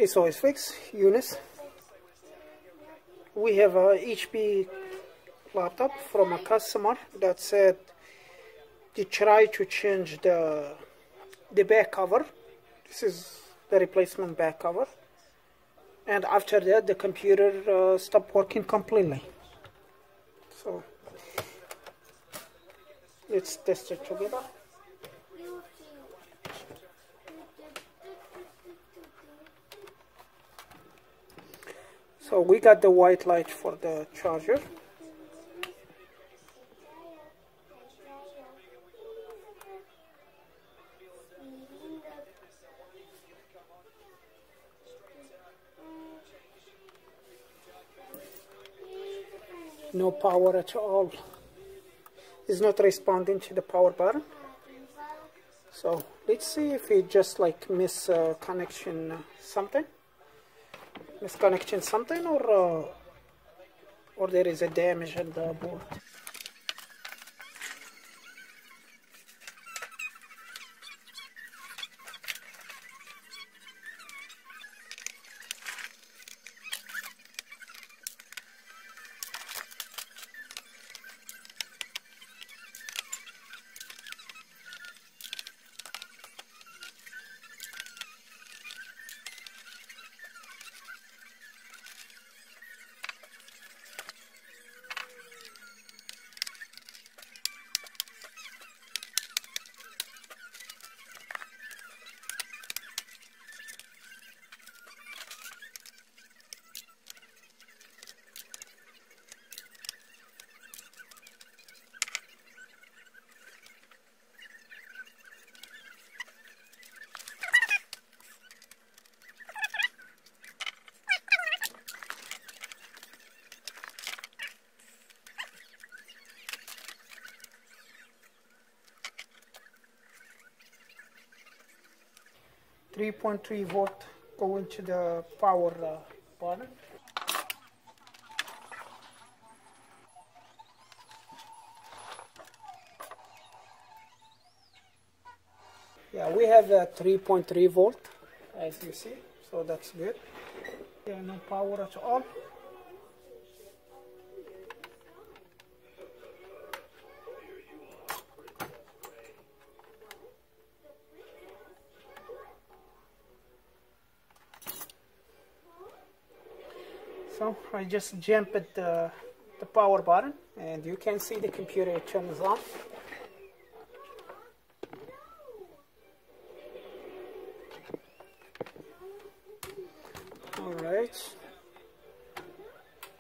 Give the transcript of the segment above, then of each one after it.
SOS fix units. We have a HP laptop from a customer that said to try to change the back cover. This is the replacement back cover, and after that the computer stopped working completely. So let's test it together. So we got the white light for the charger. No power at all. It's not responding to the power button. So let's see if it just like misconnection something, or there is a damage in the board. .3 volt going to the power button. Yeah, we have a 3.3 volt as you see, so that's good. Yeah, no power at all. So I just jumped the power button, and you can see the computer turns on. Alright.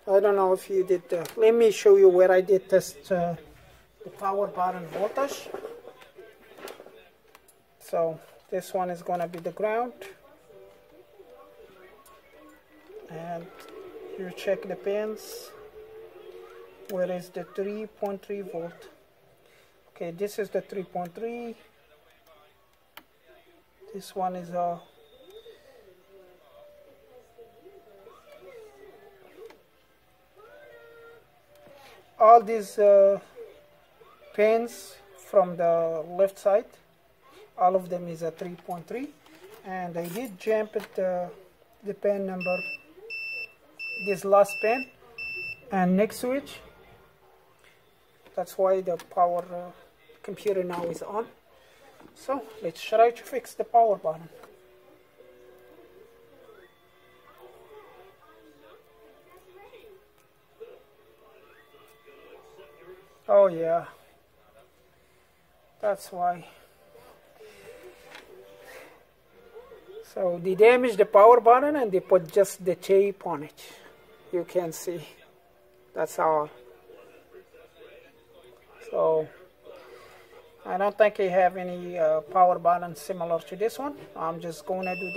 I don't know if you did, let me show you where I did test the power button voltage. So this one is going to be the ground. And you check the pins. Where is the 3.3 volt? Okay, this is the 3.3. This one is all these pins from the left side, all of them is a 3.3, and I did jump at the pin number, this last pin and next switch. That's why the power computer now is on. So let's try to fix the power button. Oh yeah, that's why. So they damaged the power button and they put just the tape on it. You can see, that's all. So I don't think I have any power button similar to this one. I'm just going to do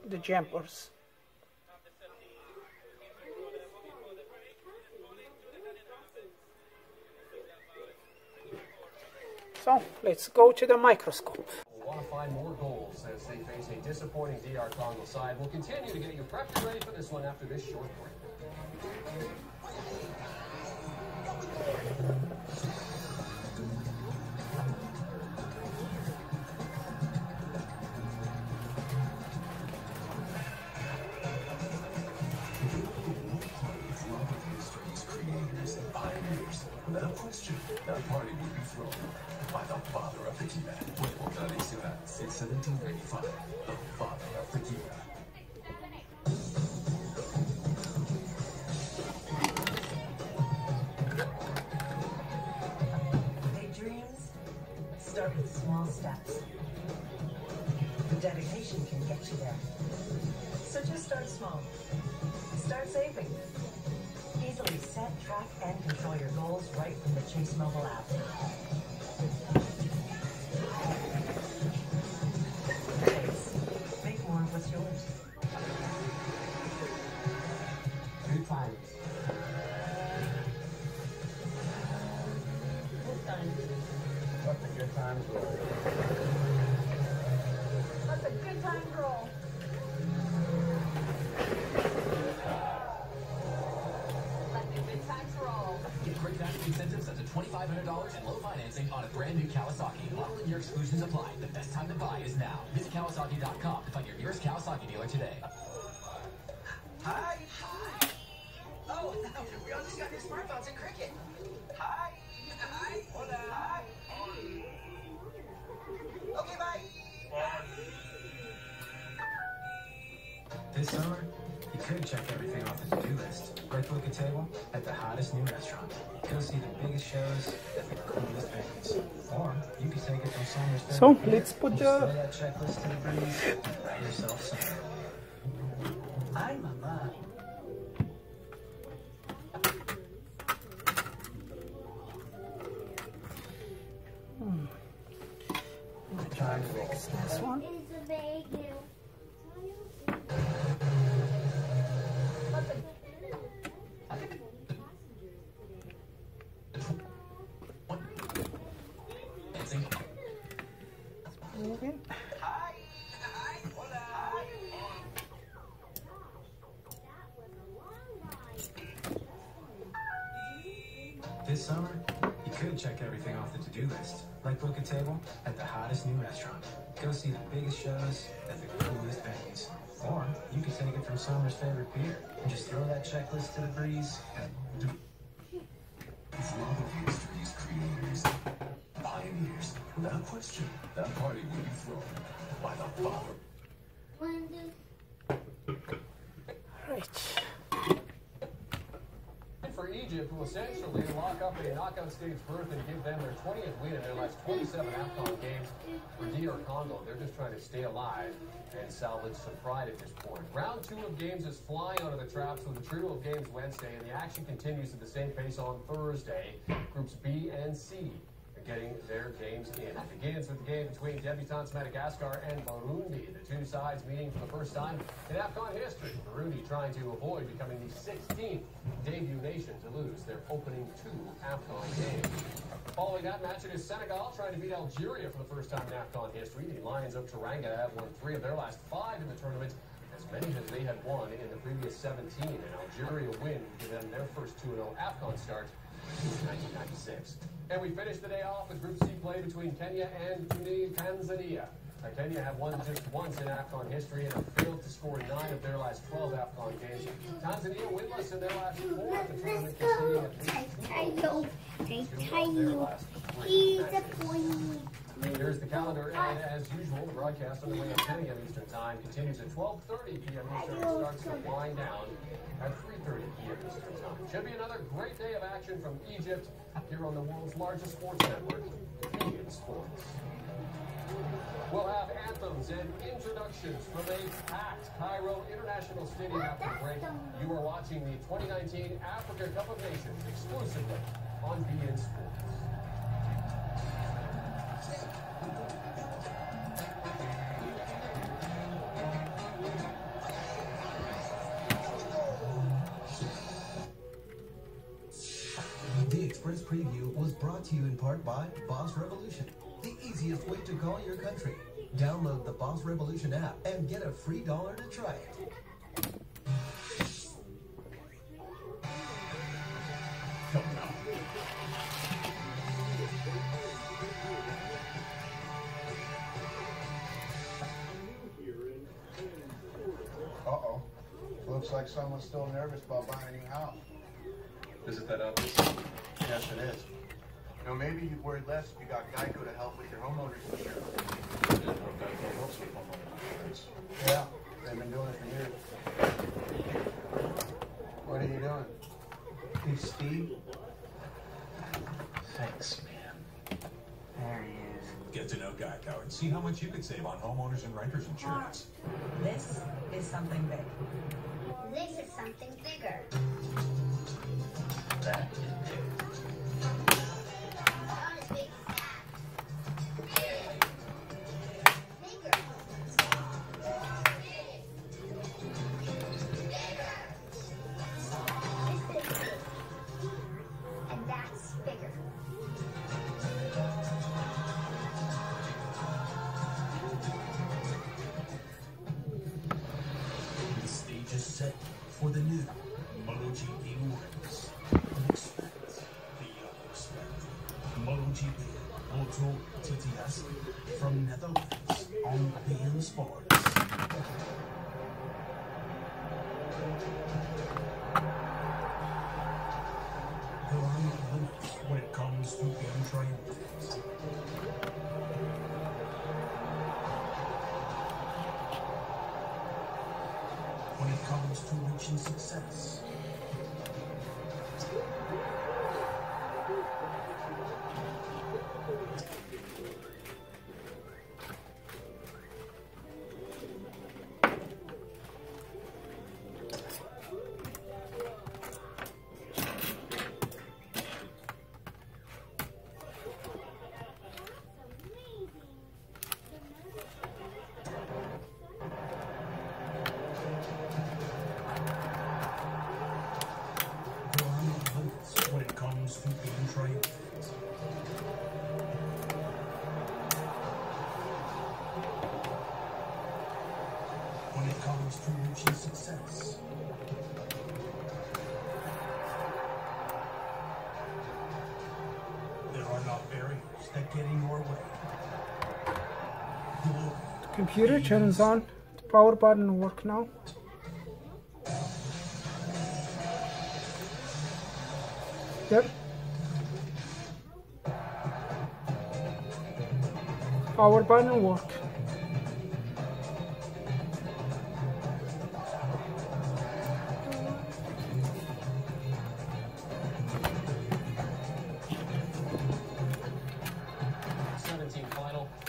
the jumpers. So let's go to the microscope. We'll want to find more goals as they face a disappointing DR Congo side. We'll continue to get you prepped and ready for this one after this short break. question, the party would be thrown by the father of tequila. Nuevo tradicional, since 1795, the father of tequila. Big dreams start with small steps. The dedication can get you there. So just start small. Start saving. Easily set, track, and control your goals right from the Chase mobile app. Chase. Make more of what's yours. Good times. Good times. Let the good times roll. Let the good times roll. Let the good times roll. Get great value incentives up to $2,500 and low financing on a brand new Kawasaki. Model and year exclusions apply. The best time to buy is now. Visit Kawasaki.com to find your nearest Kawasaki dealer today. Hi. Hi. Oh, we all just got new smartphones in cricket. Hi. Hi. Hola. Hi. Okay, bye. This summer, you could check everything off the to-do list. Like book a table at the hottest new restaurant. Go see the biggest shows at the coolest venues. Or you could take it from somewhere. So let's put Just throw the that checklist to the breeze and write yourself somewhere. Hi, Mama. try to fix this one. Moving. Hi. Hi. Hola. Hi. This summer, you could check everything off the to-do list. Like book a table at the hottest new restaurant. Go see the biggest shows at the coolest venues. Or you could take it from summer's favorite beer and just throw that checklist to the breeze and do. For all of history's creators, pioneers, without question, that party would be thrown by the father. Right. For Egypt, will essentially lock up a knockout stage berth and give them their 20th win in their last 27 AFCON games. For DR Congo, they're just trying to stay alive and salvage some pride at this point. Round 2 of games is flying out of the traps with a trio of games Wednesday, and the action continues at the same pace on Thursday. Groups B and C are getting their games in. It begins with the game between debutants Madagascar and Burundi. The two sides meeting for the first time in AFCON history. Burundi trying to avoid becoming the 16th debut nation to lose their opening 2 AFCON games. Following that match, it is Senegal trying to beat Algeria for the first time in AFCON history. The Lions of Teranga have won 3 of their last 5 in the tournament, as many as they had won in the previous 17. An Algeria win would give them their first 2-0 AFCON start since 1996. And we finished the day off with Group C play between Kenya and Tanzania. Kenya have won just once in AFCON history and have failed to score 9 of their last 12 AFCON games. Tanzania winless in their last 4 at the tournament, conceding at least 2 of their last 3 matches. Here's the calendar, and as usual, the broadcast underway at 10 a.m. Eastern Time continues at 12:30 p.m. Eastern and starts to wind down at 3:30 p.m. Eastern Time. Should be another great day of action from Egypt here on the world's largest sports network, Bein Sports. We'll have anthems and introductions from a packed Cairo International Stadium after the break. You are watching the 2019 Africa Cup of Nations exclusively on Bein Sports. The Express Preview was brought to you in part by Boss Revolution, the easiest way to call your country. Download the Boss Revolution app and get a free $1 to try it. Uh-oh. Looks like someone's still nervous about buying a new house. Is it that obvious? Yes, it is. know, maybe you'd worry less if you got Geico to help with your homeowner's insurance. Geico helps with homeowners insurance. Yeah, they've been doing it for years. What are you doing? Hey, Steve? Thanks, man. There he is. Get to know Geico and see how much you could save on homeowners and renters insurance. This is something big. This is something bigger. That is big. Not as big as that. Bigger. Bigger. This is big. And that's bigger. The stage is set for the new MotoGP winners. Expect the unexpected. MotoGP Auto TTS from Netherlands on BN Sports. There are no limits when it comes to being triumphant. When it comes to reaching success. There are no limits when it comes to being triumphant. When it comes to reaching success. There are not barriers that get in your way. Glory. Computer turns on. The power button work now. Yep. Power button work.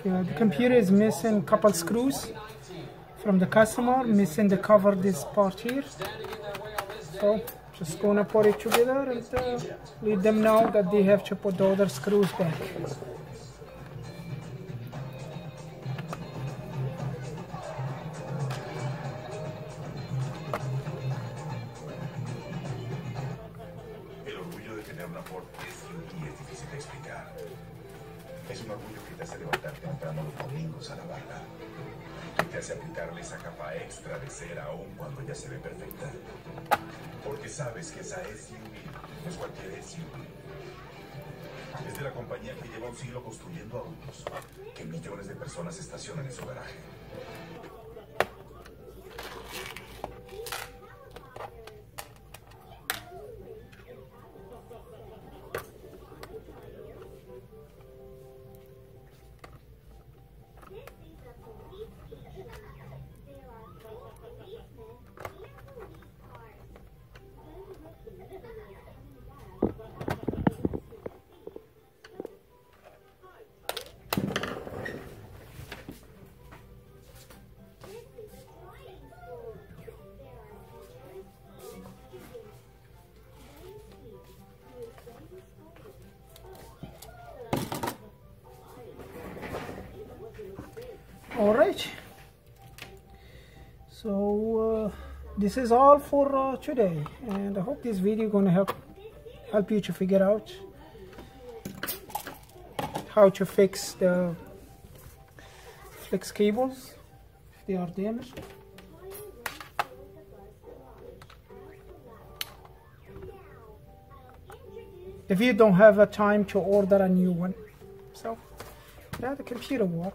Yeah, the computer is missing a couple screws from the customer, missing the cover this part here. So just gonna put it together and let them know that they have to put the other screws back. El orgullo de tener una Ford SUV es difícil de explicar. Es un orgullo que te hace levantarte temprano los domingos a lavarla. Que te hace aplicarle esa capa extra de cera aún cuando ya se ve perfecta. Porque sabes que esa SUV no es cualquier SUV. Es de la compañía que lleva un siglo construyendo autos que millones de personas estacionan en su garaje. All right, so this is all for today, and I hope this video gonna help you to figure out how to fix the flex cables if they are damaged. If you don't have a time to order a new one, so yeah, the computer work.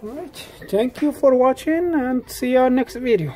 Alright, thank you for watching and see you next video.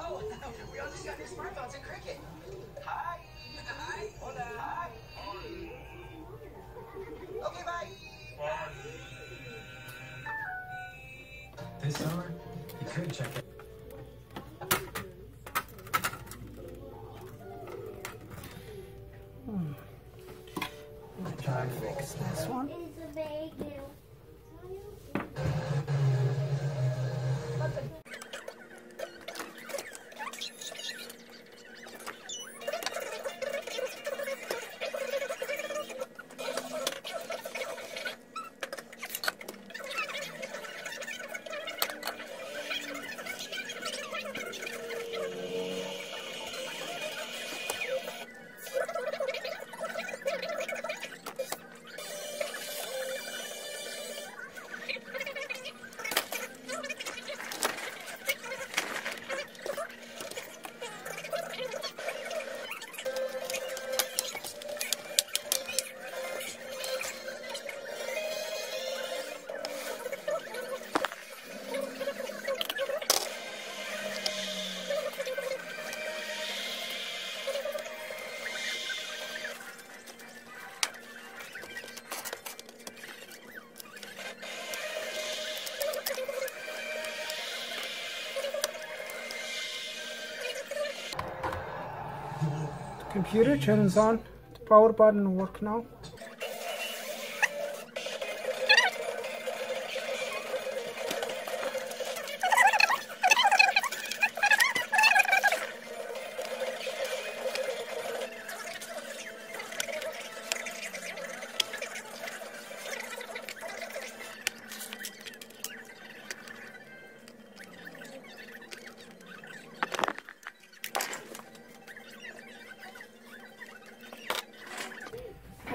Oh, we all just got new smartphones in cricket. Hi. Hi. Hola. Hi. Okay, bye. This summer, you could check it. Try to fix this one. Computer turns on. The power button work now.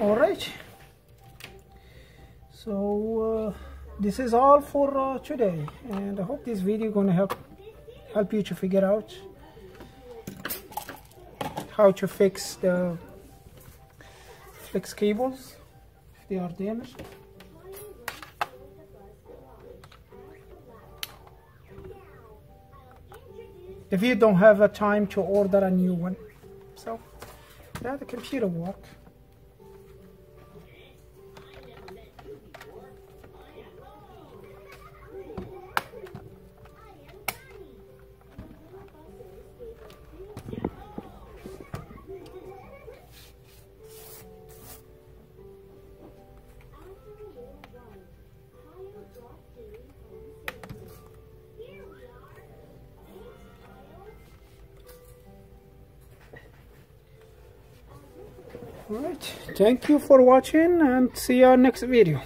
Alright, so this is all for today, and I hope this video gonna help you to figure out how to fix the flex cables if they are damaged. If you don't have a time to order a new one, so yeah, the computer work. Alright, thank you for watching and see you on next video.